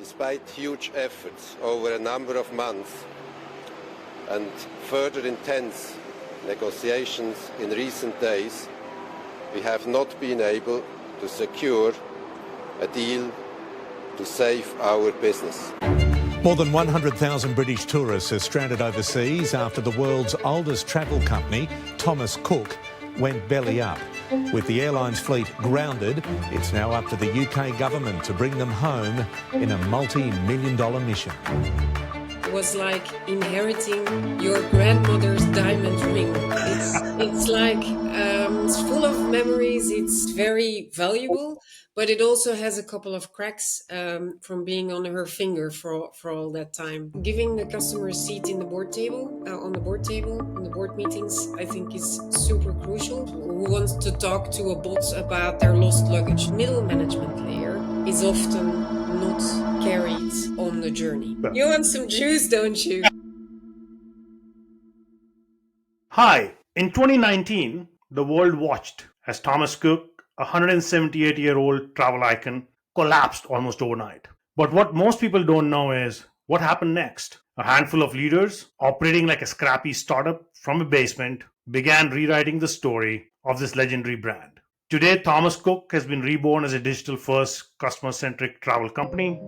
Despite huge efforts over a number of months and further intense negotiations in recent days, we have not been able to secure a deal to save our business. More than 100,000 British tourists are stranded overseas after the world's oldest travel company, Thomas Cook, went belly up. With the airline's fleet grounded, it's now up to the UK government to bring them home in a multi-million-dollar mission. It was like inheriting your grandmother's diamond ring. It's like it's full of memories. It's very valuable, but it also has a couple of cracks from being on her finger for all that time. Giving the customer a seat in the board table, on the board meetings, I think is super crucial. Who wants to talk to a bot about their lost luggage? Middle management layer is often not carried on the journey. You want some juice, don't you? Hi, in 2019, the world watched as Thomas Cook, a 178-year-old travel icon, collapsed almost overnight. But what most people don't know is what happened next. A handful of leaders, operating like a scrappy startup from a basement, began rewriting the story of this legendary brand. Today, Thomas Cook has been reborn as a digital-first, customer-centric travel company.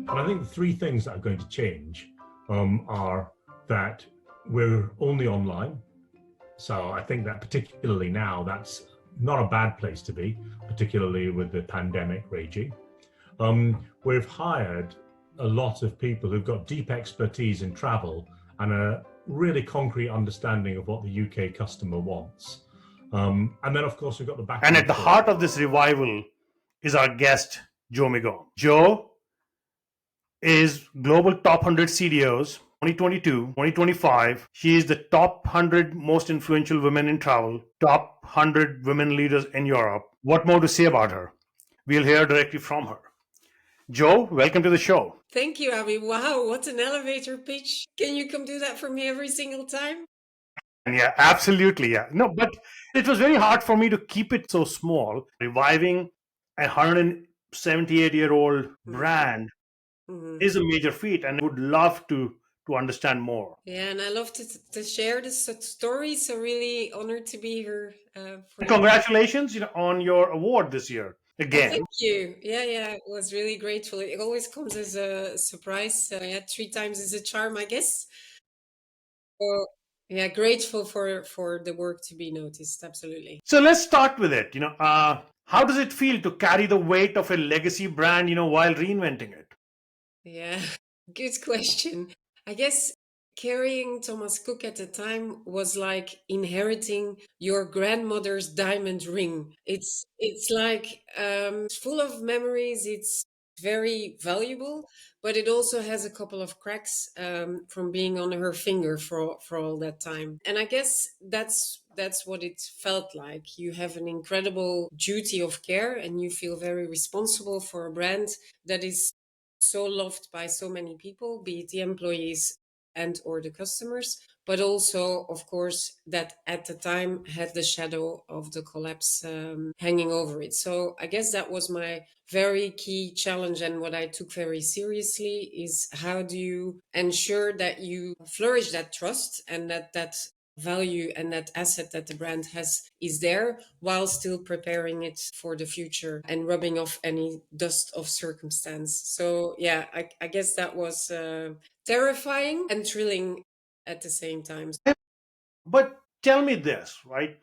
I think the three things that are going to change are that we're only online. So I think that particularly now, that's not a bad place to be, particularly with the pandemic raging. We've hired a lot of people who've got deep expertise in travel and a really concrete understanding of what the UK customer wants. And then, of course, we've got the back. And at the heart of this revival is our guest, Jo Migom. Jo is Global Top 100 CDOs 2022, 2025. She is the top 100 most influential women in travel, top 100 women leaders in Europe. What more to say about her? We'll hear directly from her. Jo, welcome to the show. Thank you, Abhi. Wow, what an elevator pitch. Can you come do that for me every single time? Yeah, absolutely. Yeah. No, but it was very hard for me to keep it so small. Reviving a 178-year-old brand is a major feat, and I would love to understand more. Yeah, and I love to share this story. So really honored to be here. Congratulations, on your award this year again. Thank you. Yeah, I was really grateful. It always comes as a surprise. 3 times is a charm, I guess. So yeah, grateful for the work to be noticed. Absolutely. So let's start with it. How does it feel to carry the weight of a legacy brand, while reinventing it? Yeah, good question. I guess carrying Thomas Cook at the time was like inheriting your grandmother's diamond ring. It's like full of memories. It's very valuable, but it also has a couple of cracks from being on her finger for all that time. And I guess that's what it felt like. You have an incredible duty of care, and you feel very responsible for a brand that is so loved by so many people, be it the employees and or the customers, but also, of course, that at the time had the shadow of the collapse hanging over it. So I guess that was my very key challenge, and what I took very seriously is how do you ensure that you flourish that trust and that value and that asset that the brand has is there while still preparing it for the future and rubbing off any dust of circumstance. So yeah, I guess that was terrifying and thrilling at the same time. But tell me this, right?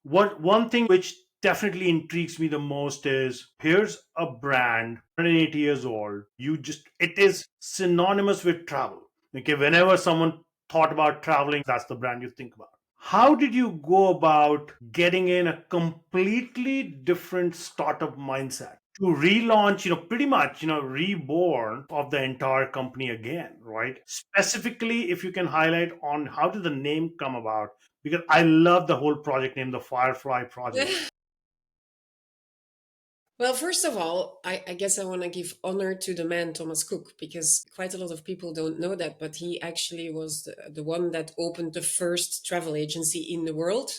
One thing which definitely intrigues me the most is here's a brand 180 years old. It is synonymous with travel. Okay, whenever someone thought about traveling, that's the brand you think about. How did you go about getting in a completely different startup mindset to relaunch, pretty much, reborn of the entire company again, right? Specifically, if you can highlight on how did the name come about, because I love the whole project name, the Firefly project. Well, first of all, I guess I want to give honor to the man Thomas Cook, because quite a lot of people don't know that, but he actually was the one that opened the first travel agency in the world.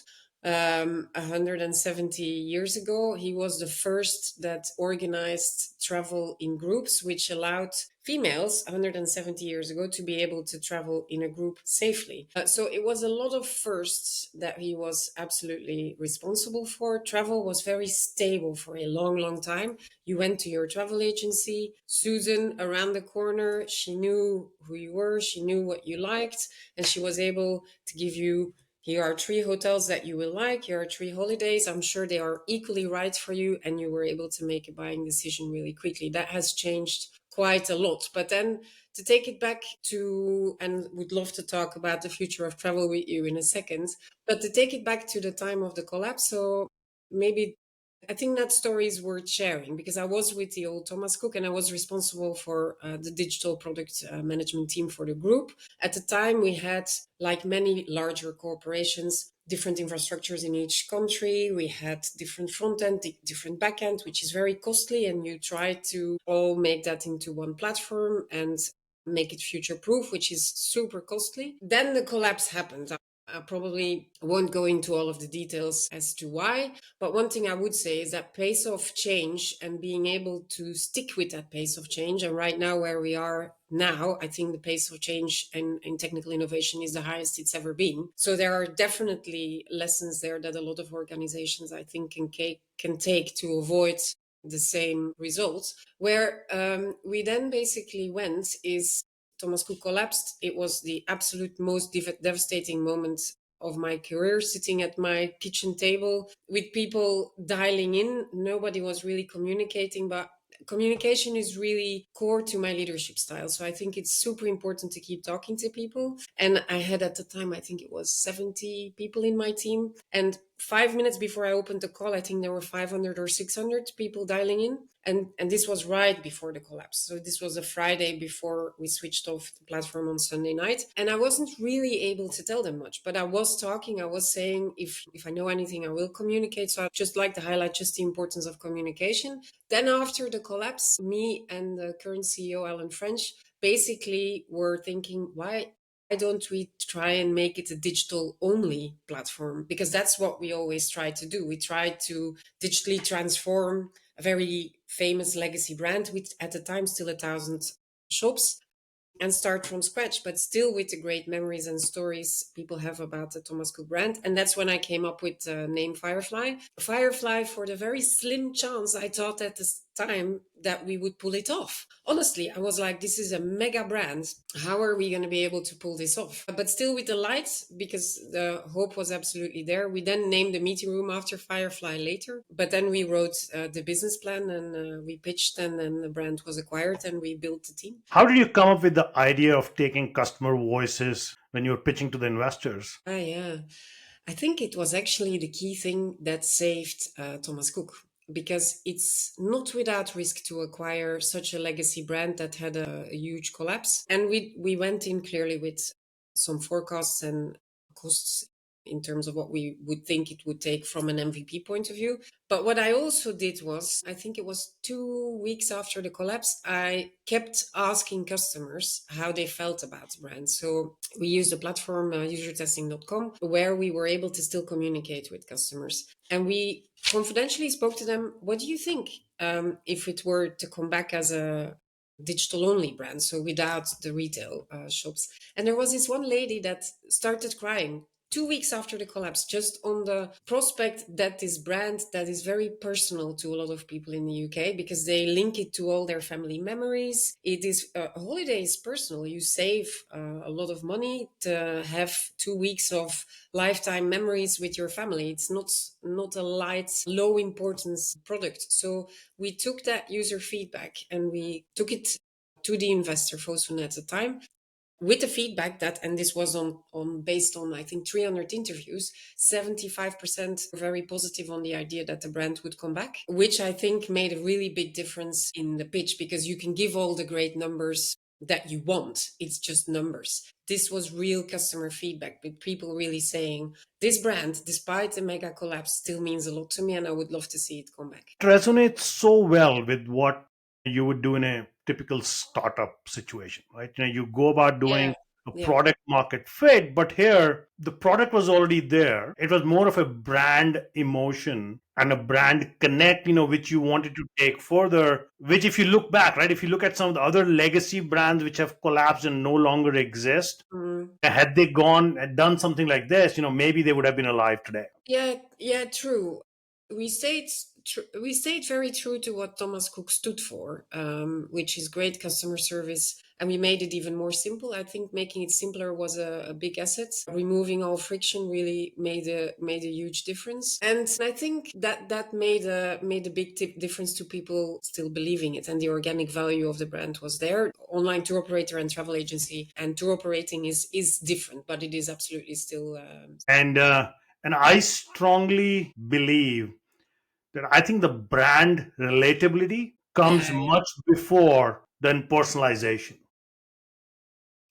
170 years ago, he was the first that organized travel in groups, which allowed females 170 years ago to be able to travel in a group safely. So it was a lot of firsts that he was absolutely responsible for. Travel was very stable for a long, long time. You went to your travel agency, Susan around the corner, she knew who you were, she knew what you liked, and she was able to give you, here are 3 hotels that you will like, here are 3 holidays. I'm sure they are equally right for you, and you were able to make a buying decision really quickly. That has changed quite a lot. But then to take it back to, and would love to talk about the future of travel with you in a second, but to take it back to the time of the collapse, so maybe I think that story is worth sharing, because I was with the old Thomas Cook and I was responsible for the digital product management team for the group. At the time, we had, like many larger corporations, different infrastructures in each country. We had different front end, different back end, which is very costly. And you try to all make that into one platform and make it future proof, which is super costly. Then the collapse happened. I probably won't go into all of the details as to why, but one thing I would say is that pace of change and being able to stick with that pace of change. And right now, where we are now, I think the pace of change and in technical innovation is the highest it's ever been. So there are definitely lessons there that a lot of organizations, I think, can take to avoid the same results. Where we then basically went is Thomas Cook collapsed. It was the absolute most devastating moment of my career, sitting at my kitchen table with people dialing in. Nobody was really communicating, but communication is really core to my leadership style. So I think it's super important to keep talking to people. And I had at the time, I think it was 70 people in my team. And 5 minutes before I opened the call, I think there were 500 or 600 people dialing in. And this was right before the collapse. So this was a Friday before we switched off the platform on Sunday night. And I wasn't really able to tell them much, but I was talking, I was saying, if I know anything, I will communicate. So I'd just like to highlight just the importance of communication. Then after the collapse, me and the current CEO, Alan French, basically were thinking, why don't we try and make it a digital only platform? Because that's what we always try to do. We try to digitally transform a very famous legacy brand with, at the time, still 1,000 shops, and start from scratch, but still with the great memories and stories people have about the Thomas Cook brand. And that's when I came up with the name Firefly. Firefly, for the very slim chance I thought at the time that we would pull it off. Honestly, I was like, this is a mega brand. How are we going to be able to pull this off? But still with the lights, because the hope was absolutely there. We then named the meeting room after Firefly later. But then we wrote the business plan, and we pitched, and then the brand was acquired and we built the team. How did you come up with the idea of taking customer voices when you were pitching to the investors? Yeah. I think it was actually the key thing that saved Thomas Cook, because it's not without risk to acquire such a legacy brand that had a huge collapse. And we went in clearly with some forecasts and costs in terms of what we would think it would take from an MVP point of view. But what I also did was, I think it was 2 weeks after the collapse, I kept asking customers how they felt about the brand. So we used a platform, usertesting.com, where we were able to still communicate with customers. And we confidentially spoke to them, what do you think if it were to come back as a digital only brand, so without the retail shops? And there was this one lady that started crying 2 weeks after the collapse, just on the prospect that this brand that is very personal to a lot of people in the UK, because they link it to all their family memories. It is a holiday is personal. You save a lot of money to have 2 weeks of lifetime memories with your family. It's not a light, low importance product. So we took that user feedback and we took it to the investor, Fosun, at the time, with the feedback that, and this was on based on, I think, 300 interviews, 75% were very positive on the idea that the brand would come back, which I think made a really big difference in the pitch, because you can give all the great numbers that you want. It's just numbers. This was real customer feedback, with people really saying, this brand, despite the mega collapse, still means a lot to me, and I would love to see it come back. It resonates so well with what you would do in a typical startup situation, right? You go about doing a Yeah. product market fit, but here the product was already there. It was more of a brand emotion and a brand connect, which you wanted to take further, which if you look back, right, if you look at some of the other legacy brands which have collapsed and no longer exist, had they gone and done something like this, maybe they would have been alive today. Yeah, true. We stayed very true to what Thomas Cook stood for, which is great customer service, and we made it even more simple. I think making it simpler was a big asset. Removing all friction really made a huge difference, and I think that made a big difference to people still believing it, and the organic value of the brand was there. Online tour operator and travel agency and tour operating is different, but it is absolutely still. And I strongly believe that I think the brand relatability comes much before than personalization.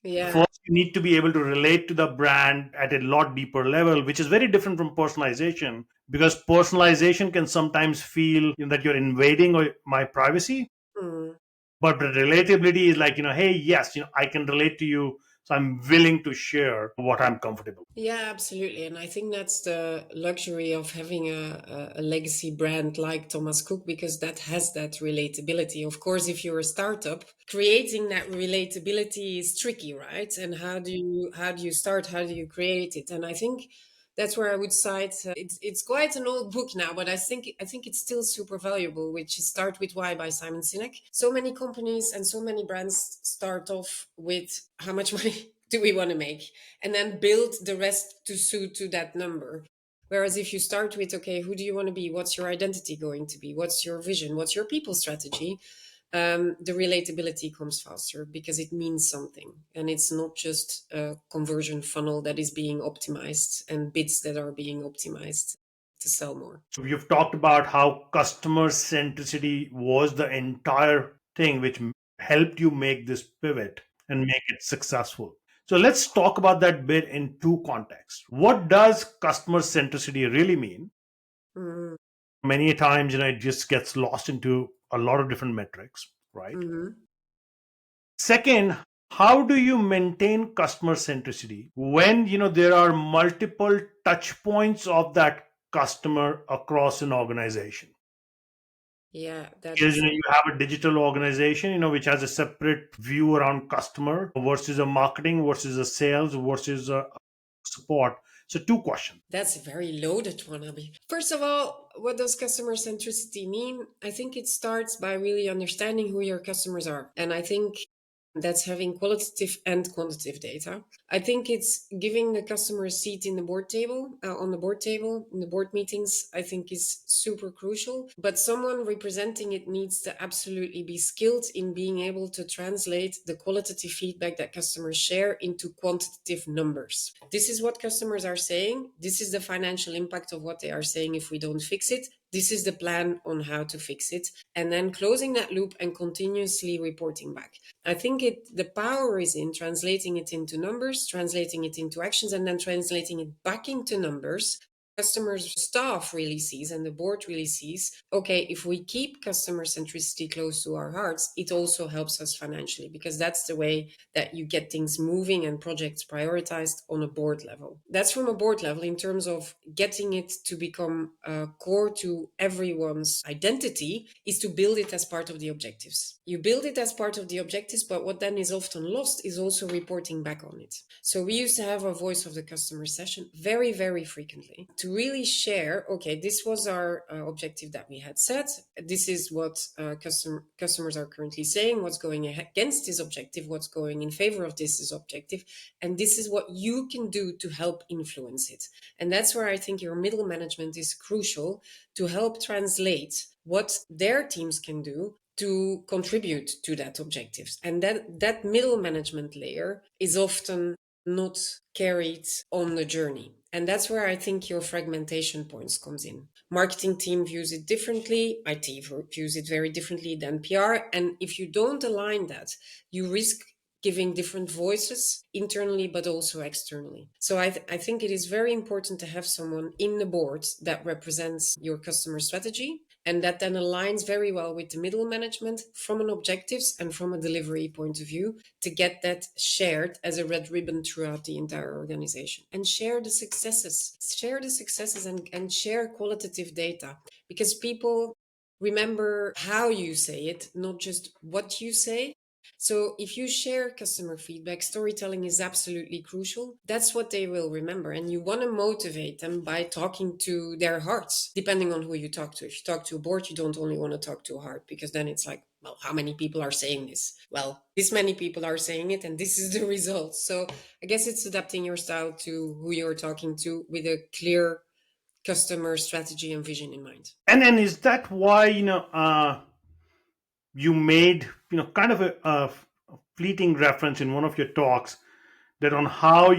Yeah. First, you need to be able to relate to the brand at a lot deeper level, which is very different from personalization, because personalization can sometimes feel that you're invading my privacy. But the relatability is like, hey, yes, I can relate to you, so I'm willing to share what I'm comfortable with. Yeah, absolutely. And I think that's the luxury of having a legacy brand like Thomas Cook, because that has that relatability. Of course, if you're a startup, creating that relatability is tricky, right? And how do you start? How do you create it? And I think that's where I would cite. It's quite an old book now, but I think it's still super valuable. Which is Start with Why by Simon Sinek. So many companies and so many brands start off with how much money do we want to make, and then build the rest to suit to that number. Whereas if you start with, okay, who do you want to be? What's your identity going to be? What's your vision? What's your people strategy? The relatability comes faster because it means something, and it's not just a conversion funnel that is being optimized and bids that are being optimized to sell more. So you've talked about how customer centricity was the entire thing which helped you make this pivot and make it successful. So let's talk about that bit in two contexts. What does customer centricity really mean? Mm-hmm. Many times, it just gets lost into a lot of different metrics, right? Mm-hmm. Second, how do you maintain customer centricity when there are multiple touch points of that customer across an organization? Yeah, Because you have a digital organization, which has a separate view around customer versus a marketing versus a sales versus a support. So two questions. That's a very loaded one, Abhi. First of all, what does customer centricity mean? I think it starts by really understanding who your customers are. And I think that's having qualitative and quantitative data. I think it's giving the customer a seat in the board table, on the board table, in the board meetings, I think is super crucial. But someone representing it needs to absolutely be skilled in being able to translate the qualitative feedback that customers share into quantitative numbers. This is what customers are saying. This is the financial impact of what they are saying if we don't fix it. This is the plan on how to fix it. And then closing that loop and continuously reporting back. I think the power is in translating it into numbers, translating it into actions, and then translating it back into numbers. Customers staff really sees and the board really sees, okay, if we keep customer centricity close to our hearts, it also helps us financially, because that's the way that you get things moving and projects prioritized on a board level. That's from a board level. In terms of getting it to become core to everyone's identity, is to build it as part of the objectives. You build it as part of the objectives, but what then is often lost is also reporting back on it. So we used to have a voice of the customer session very, very frequently to really share, okay, this was our objective that we had set. This is what customers are currently saying, what's going against this objective, what's going in favor of this objective, and this is what you can do to help influence it. And that's where I think your middle management is crucial to help translate what their teams can do to contribute to that objectives. And that middle management layer is often not carried on the journey. And that's where I think your fragmentation points comes in. Marketing team views it differently. IT views it very differently than PR. And if you don't align that, you risk giving different voices internally, but also externally. So I think it is very important to have someone in the board that represents your customer strategy, and that then aligns very well with the middle management from an objectives and from a delivery point of view, to get that shared as a red ribbon throughout the entire organization. And share the successes, and share qualitative data, because people remember how you say it, not just what you say. So if you share customer feedback, storytelling is absolutely crucial. That's what they will remember. And you want to motivate them by talking to their hearts, depending on who you talk to. If you talk to a board, you don't only want to talk to a heart, because then it's like, well, how many people are saying this? Well, this many people are saying it, and this is the result. So I guess it's adapting your style to who you're talking to with a clear customer strategy and vision in mind. And is that why you made kind of a fleeting reference in one of your talks that on how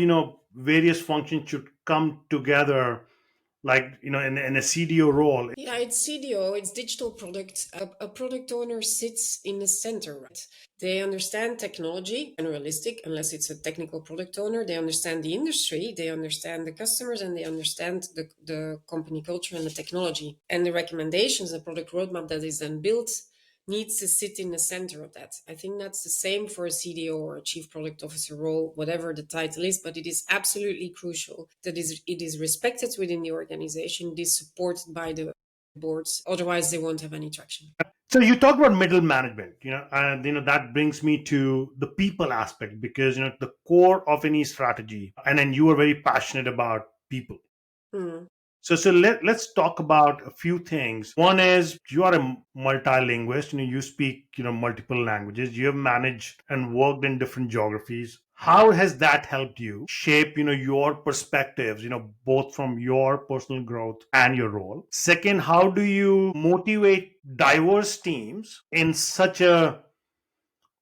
various functions should come together, like in a CDO role? Yeah, it's CDO, it's digital product. A product owner sits in the center, right? They understand technology, generalistic, unless it's a technical product owner. They understand the industry, they understand the customers, and they understand the company culture and the technology. And the recommendations, the product roadmap that is then built needs to sit in the center of that. I think that's the same for a CDO or a chief product officer role, whatever the title is, but it is absolutely crucial that it is respected within the organization, it is supported by the boards. Otherwise, they won't have any traction. So you talk about middle management, and that brings me to the people aspect, because the core of any strategy, and then you are very passionate about people. Hmm. So let's talk about a few things. One is you are a multilingualist. You speak multiple languages. You have managed and worked in different geographies. How has that helped you shape your perspectives, both from your personal growth and your role? Second, how do you motivate diverse teams in such a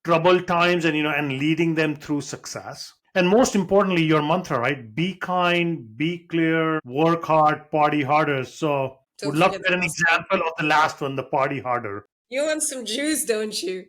troubled times, and leading them through success? And most importantly, your mantra, right? Be kind, be clear, work hard, party harder. So would Don't love to forget get the an last one. example of the last one, the party harder. You want some juice, don't you?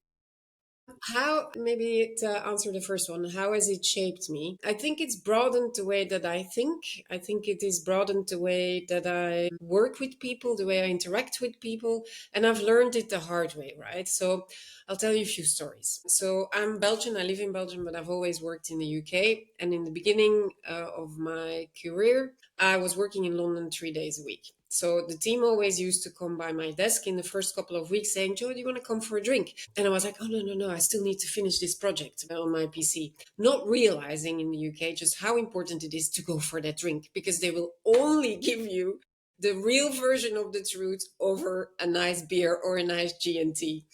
How, maybe to answer the first one, how has it shaped me? I think it's broadened the way that I think. I think it is broadened the way that I work with people, the way I interact with people. And I've learned it the hard way, right? So I'll tell you a few stories. So I'm Belgian, I live in Belgium, but I've always worked in the UK. And in the beginning of my career, I was working in London 3 days a week. So the team always used to come by my desk in the first couple of weeks saying, Jo, do you want to come for a drink? And I was like, oh, no, I still need to finish this project on my PC. Not realizing in the UK just how important it is to go for that drink, because they will only give you the real version of the truth over a nice beer or a nice G&T.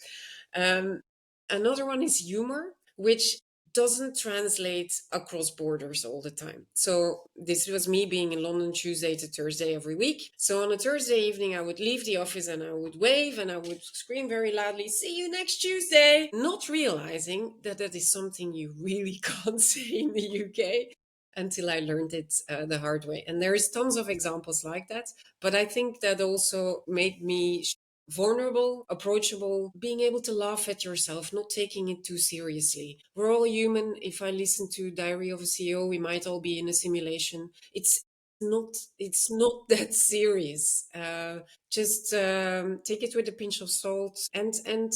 Another one is humor, which doesn't translate across borders all the time. So this was me being in London Tuesday to Thursday every week. So on a Thursday evening, I would leave the office and I would wave and I would scream very loudly, see you next Tuesday, not realizing that that is something you really can't say in the UK until I learned it the hard way. And there's tons of examples like that. But I think that also made me vulnerable, approachable, being able to laugh at yourself, not taking it too seriously. We're all human. If I listen to Diary of a CEO, we might all be in a simulation. It's not that serious. Just take it with a pinch of salt. And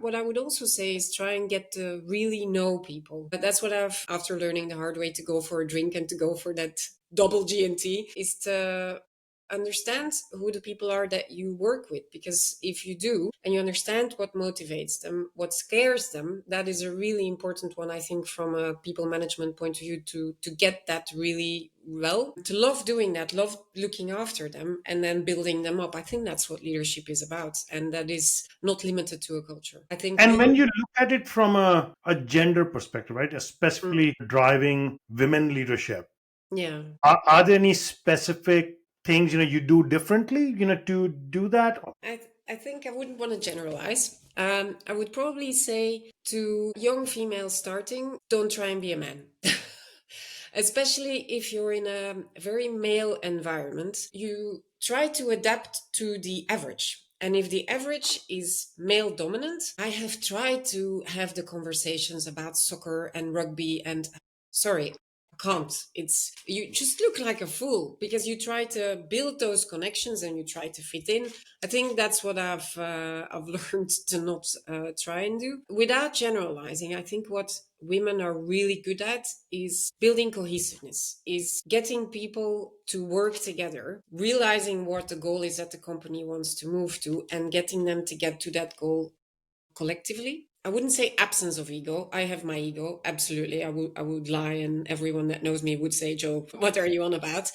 what I would also say is try and get to really know people. But that's what I've, after learning the hard way, to go for a drink and to go for that double G&T, is to understand who the people are that you work with. Because if you do, and you understand what motivates them, what scares them, that is a really important one, I think, from a people management point of view, to get that really well, to love doing that, love looking after them, and then building them up. I think that's what leadership is about, and that is not limited to a culture. I think And when you look at it from a gender perspective, right, specifically driving women leadership, yeah, are there any specific things you do differently to do that? I think I wouldn't want to generalize. I would probably say to young females starting, don't try and be a man. Especially if you're in a very male environment, you try to adapt to the average. And if the average is male dominant, I have tried to have the conversations about soccer and rugby and sorry, I can't. It's you just look like a fool because you try to build those connections and you try to fit in. I think that's what I've learned to not try and do. Without generalizing, I think what women are really good at is building cohesiveness, is getting people to work together, realizing what the goal is that the company wants to move to, and getting them to get to that goal collectively. I wouldn't say absence of ego. I have my ego, absolutely. I would lie, and everyone that knows me would say, "Joe, what are you on about?"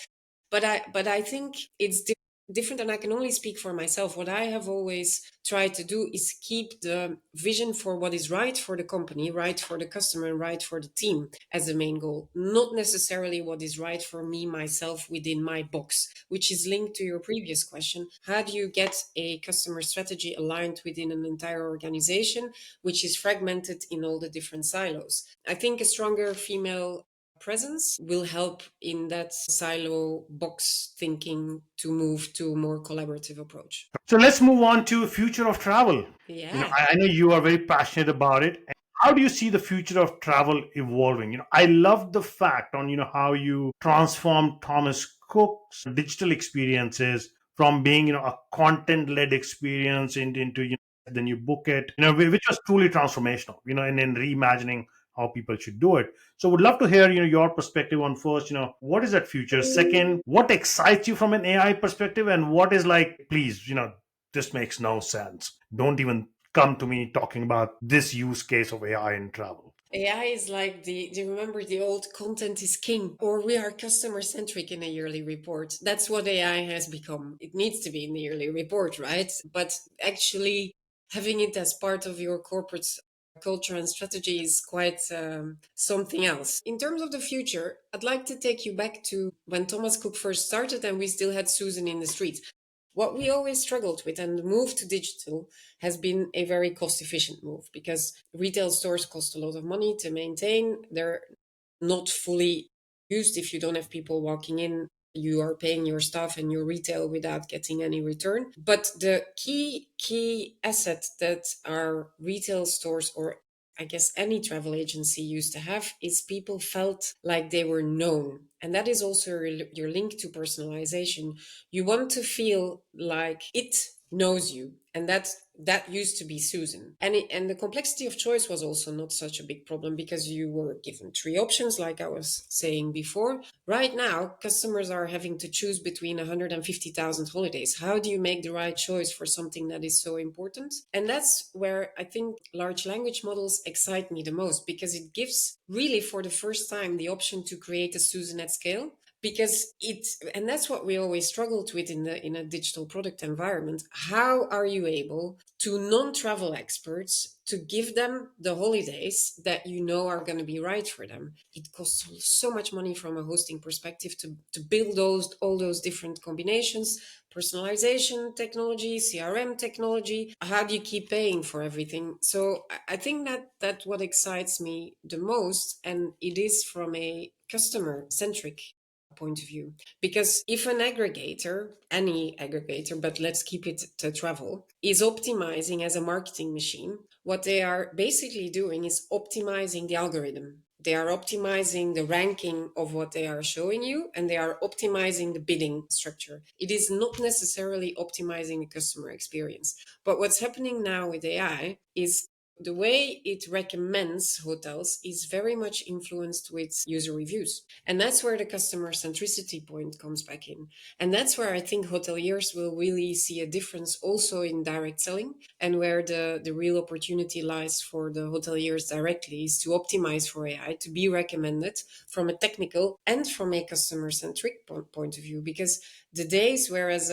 But I think it's different, and I can only speak for myself. What I have always tried to do is keep the vision for what is right for the company, right for the customer, and right for the team as the main goal, not necessarily what is right for me myself within my box, which is linked to your previous question. How do you get a customer strategy aligned within an entire organization which is fragmented in all the different silos? I think a stronger female presence will help in that silo box thinking to move to a more collaborative approach. So let's move on to future of travel. Yeah. I know you are very passionate about it. How do you see the future of travel evolving? I love the fact on how you transform Thomas Cook's digital experiences from being a content led experience into then you book it, which was truly transformational. And then reimagining how people should do it. So would love to hear your perspective on first, what is that future? Second, what excites you from an AI perspective, and what is like, please, this makes no sense. Don't even come to me talking about this use case of AI in travel. AI is like do you remember the old content is king, or we are customer centric in a yearly report? That's what AI has become. It needs to be in the yearly report, right? But actually having it as part of your corporate culture and strategy is quite something else. In terms of the future, I'd like to take you back to when Thomas Cook first started and we still had Susan in the streets. What we always struggled with, and the move to digital has been a very cost efficient move because retail stores cost a lot of money to maintain. They're not fully used. If you don't have people walking in, you are paying your staff and your retail without getting any return. But the key asset that our retail stores, or I guess any travel agency, used to have is people felt like they were known. And that is also your link to personalization. You want to feel like it knows you, and that used to be Susan. And the complexity of choice was also not such a big problem because you were given 3 options, like I was saying before. Right now, customers are having to choose between 150,000 holidays. How do you make the right choice for something that is so important? And that's where I think large language models excite me the most, because it gives really for the first time the option to create a Susan at scale. Because and that's what we always struggled with in a digital product environment. How are you able to non-travel experts to give them the holidays that are going to be right for them? It costs so much money from a hosting perspective to build all those different combinations, personalization technology, CRM technology. How do you keep paying for everything? So I think that what excites me the most, and it is from a customer-centric point of view. Because if an aggregator, any aggregator, but let's keep it to travel, is optimizing as a marketing machine, what they are basically doing is optimizing the algorithm. They are optimizing the ranking of what they are showing you, and they are optimizing the bidding structure. It is not necessarily optimizing the customer experience. But what's happening now with AI is the way it recommends hotels is very much influenced with user reviews. And that's where the customer centricity point comes back in. And that's where I think hoteliers will really see a difference also in direct selling, and where the real opportunity lies for the hoteliers directly is to optimize for AI, to be recommended from a technical and from a customer centric point of view. Because the days whereas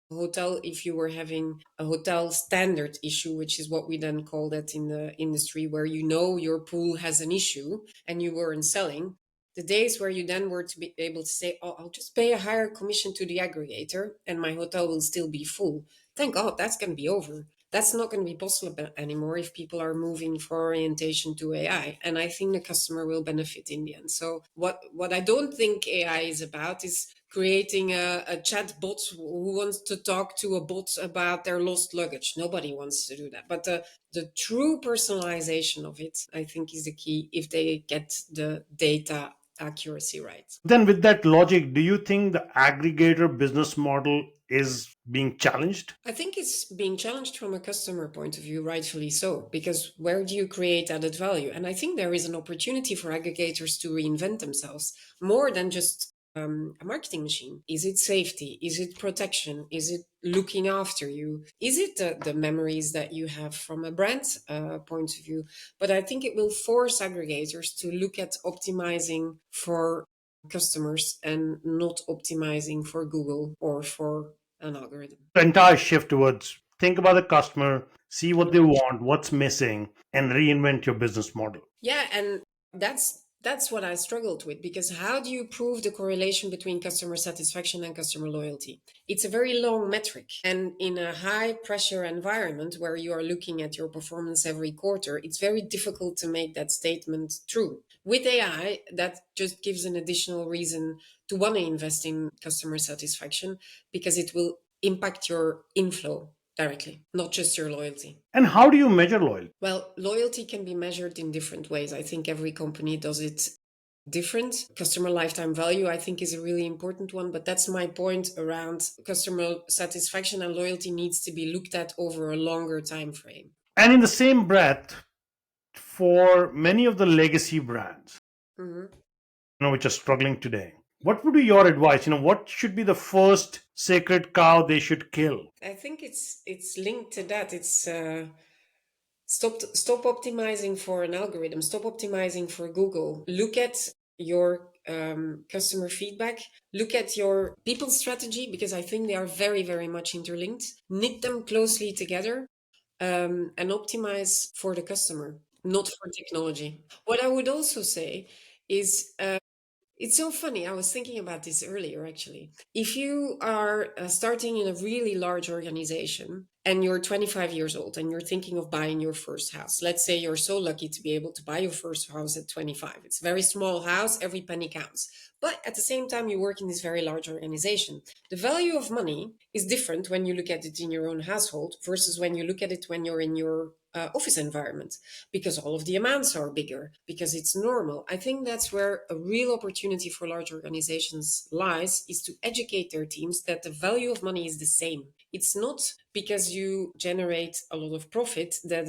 hotel, if you were having a hotel standard issue, which is what we then call that in the industry, where your pool has an issue and you weren't selling, the days where you then were to be able to say, oh, I'll just pay a higher commission to the aggregator and my hotel will still be full. Thank God that's going to be over. That's not going to be possible anymore if people are moving for orientation to AI. And I think the customer will benefit in the end. So what I don't think AI is about is creating a chat bot who wants to talk to a bot about their lost luggage. Nobody wants to do that. But the true personalization of it, I think, is the key if they get the data accuracy right. Then, with that logic, do you think the aggregator business model is being challenged? I think it's being challenged from a customer point of view, rightfully so, because where do you create added value? And I think there is an opportunity for aggregators to reinvent themselves more than just a marketing machine. Is it safety? Is it protection? Is it looking after you? Is it the memories that you have from a brand point of view? But I think it will force aggregators to look at optimizing for customers and not optimizing for Google or for an algorithm. The entire shift towards think about the customer, see what they want, what's missing, and reinvent your business model. Yeah, and that's what I struggled with, because how do you prove the correlation between customer satisfaction and customer loyalty? It's a very long metric. And in a high pressure environment where you are looking at your performance every quarter, it's very difficult to make that statement true. With AI, that just gives an additional reason to want to invest in customer satisfaction, because it will impact your inflow directly, not just your loyalty. And how do you measure loyalty? Well, loyalty can be measured in different ways. I think every company does it different. Customer lifetime value, I think, is a really important one, but that's my point around customer satisfaction, and loyalty needs to be looked at over a longer time frame. And in the same breath, for many of the legacy brands, which are struggling today, what would be your advice? What should be the first sacred cow they should kill? I think it's linked to that. It's stop optimizing for an algorithm. Stop optimizing for Google. Look at your customer feedback. Look at your people strategy, because I think they are very, very much interlinked. Knit them closely together and optimize for the customer, not for technology. What I would also say is it's so funny. I was thinking about this earlier, actually. If you are starting in a really large organization and you're 25 years old and you're thinking of buying your first house, let's say you're so lucky to be able to buy your first house at 25. It's a very small house, every penny counts. But at the same time, you work in this very large organization. The value of money is different when you look at it in your own household versus when you look at it when you're in your office environment, because all of the amounts are bigger, because it's normal. I think that's where a real opportunity for large organizations lies, is to educate their teams that the value of money is the same. It's not because you generate a lot of profit that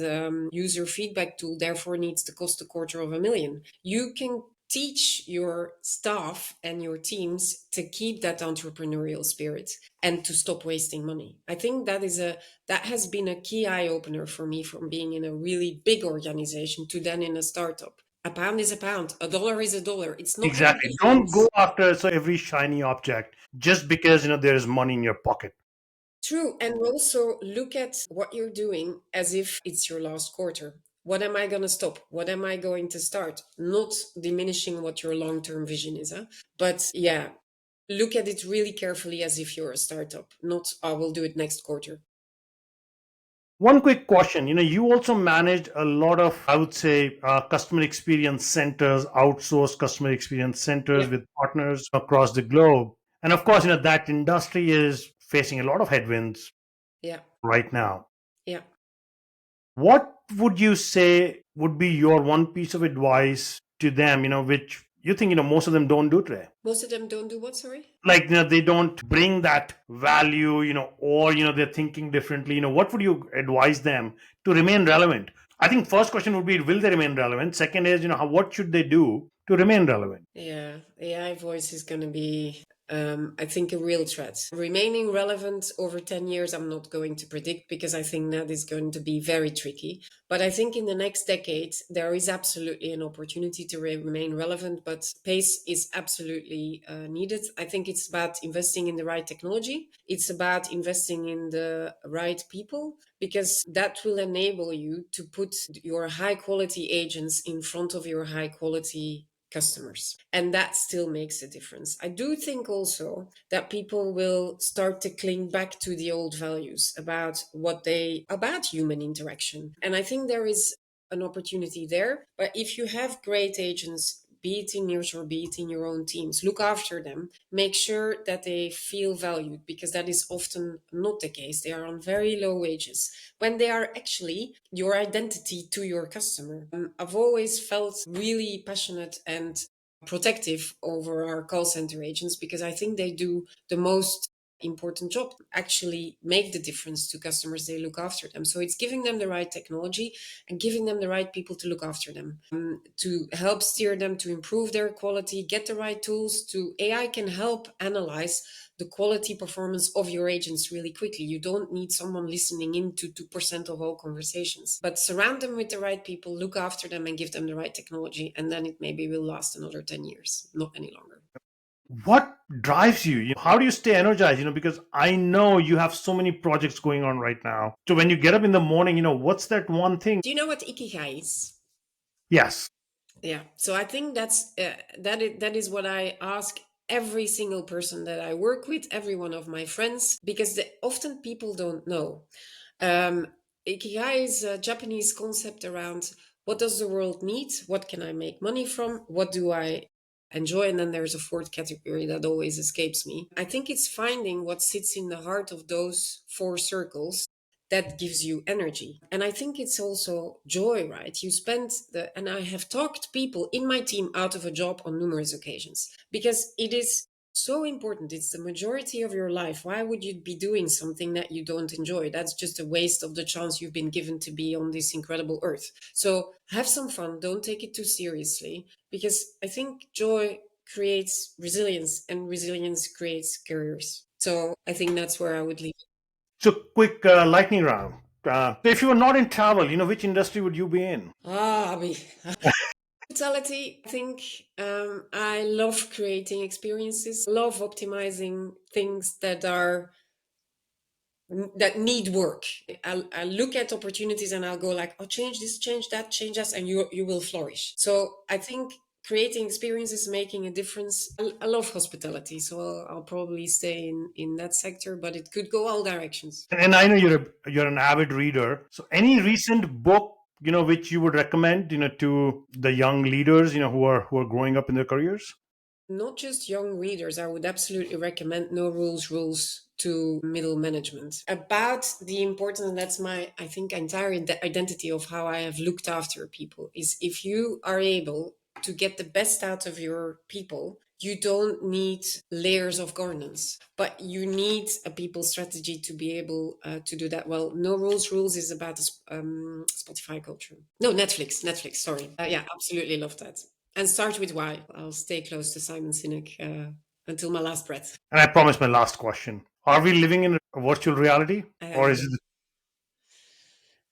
user feedback tool therefore needs to cost $250,000. You can teach your staff and your teams to keep that entrepreneurial spirit and to stop wasting money. I think that has been a key eye opener for me, from being in a really big organization to then in a startup. A pound is a pound, a dollar is a dollar. It's not Exactly. Don't go after every shiny object just because there is money in your pocket. True. And also look at what you're doing as if it's your last quarter. What am I going to stop? What am I going to start? Not diminishing what your long-term vision is. But yeah, look at it really carefully as if you're a startup, not, I will do it next quarter. One quick question. You also managed a lot of, I would say, customer experience centers, outsourced customer experience centers with partners across the globe. And of course, that industry is facing a lot of headwinds right now. Yeah. What would you say would be your one piece of advice to them, which you think, most of them don't do today? Most of them don't do what, sorry? Like, they don't bring that value, or, they're thinking differently. What would you advise them to remain relevant? I think first question would be, will they remain relevant? Second is, what should they do to remain relevant? Yeah, AI voice is going to be, I think, a real threat. Remaining relevant over 10 years, I'm not going to predict, because I think that is going to be very tricky. But I think in the next decade, there is absolutely an opportunity to remain relevant, but pace is absolutely needed. I think it's about investing in the right technology. It's about investing in the right people, because that will enable you to put your high quality agents in front of your high quality customers. And that still makes a difference. I do think also that people will start to cling back to the old values about human interaction. And I think there is an opportunity there. But if you have great agents be it in nearshore, be it in your own teams. Look after them. Make sure that they feel valued, because that is often not the case. They are on very low wages when they are actually your identity to your customer. I've always felt really passionate and protective over our call center agents, because I think they do the most important job, actually make the difference to customers. They look after them. So it's giving them the right technology and giving them the right people to look after them, to help steer them, to improve their quality, get the right tools. To AI can help analyze the quality performance of your agents really quickly. You don't need someone listening in to 2% of all conversations, but surround them with the right people, look after them, and give them the right technology. And then it maybe will last another 10 years, not any longer. What drives you? How do you stay energized? Because I know you have so many projects going on right now. So when you get up in the morning, what's that one thing? Do you know what Ikigai is? Yes. Yeah. So I think that is what I ask every single person that I work with, every one of my friends, because often people don't know. Ikigai is a Japanese concept around what does the world need? What can I make money from? What do I enjoy? And then there's a fourth category that always escapes me. I think it's finding what sits in the heart of those four circles that gives you energy. And I think it's also joy, right? And I have talked people in my team out of a job on numerous occasions, because it is so important. It's the majority of your life. Why would you be doing something that you don't enjoy? That's just a waste of the chance you've been given to be on this incredible earth. So have some fun. Don't take it too seriously, because I think joy creates resilience, and resilience creates careers. So I think that's where I would leave it. So quick lightning round. If you were not in travel, which industry would you be in? Abhi. Hospitality. I think I love creating experiences, love optimizing things that need work. I look at opportunities and I'll go like, oh, change this, change that, and you will flourish. So I think creating experiences, making a difference. I love hospitality, so I'll probably stay in that sector, but it could go all directions. And I know you're an avid reader. So any recent book, which you would recommend, to the young leaders, who are growing up in their careers? Not just young readers, I would absolutely recommend No Rules to Middle Management, about the importance. And that's I think, entire identity of how I have looked after people, is if you are able to get the best out of your people, you don't need layers of governance, but you need a people strategy to be able to do that well. No Rules is about Spotify culture. No, Netflix, sorry. Yeah, absolutely love that. And start with why. I'll stay close to Simon Sinek until my last breath. And I promise my last question. Are we living in a virtual reality? Or is it?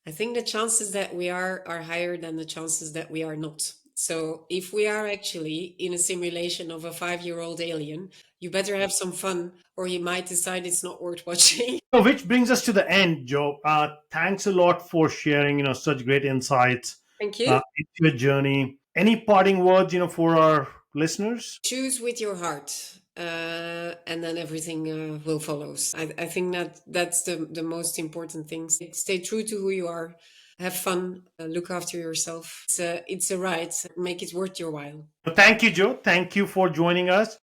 I think the chances that we are higher than the chances that we are not. So if we are actually in a simulation of a 5-year-old alien, you better have some fun, or you might decide it's not worth watching. Which brings us to the end, Jo. Thanks a lot for sharing, such great insights. Thank you. Into your journey. Any parting words, for our listeners? Choose with your heart, and then everything will follow. I think that's the most important thing. Stay true to who you are. Have fun. Look after yourself. It's a ride. Make it worth your while. Thank you, Jo. Thank you for joining us.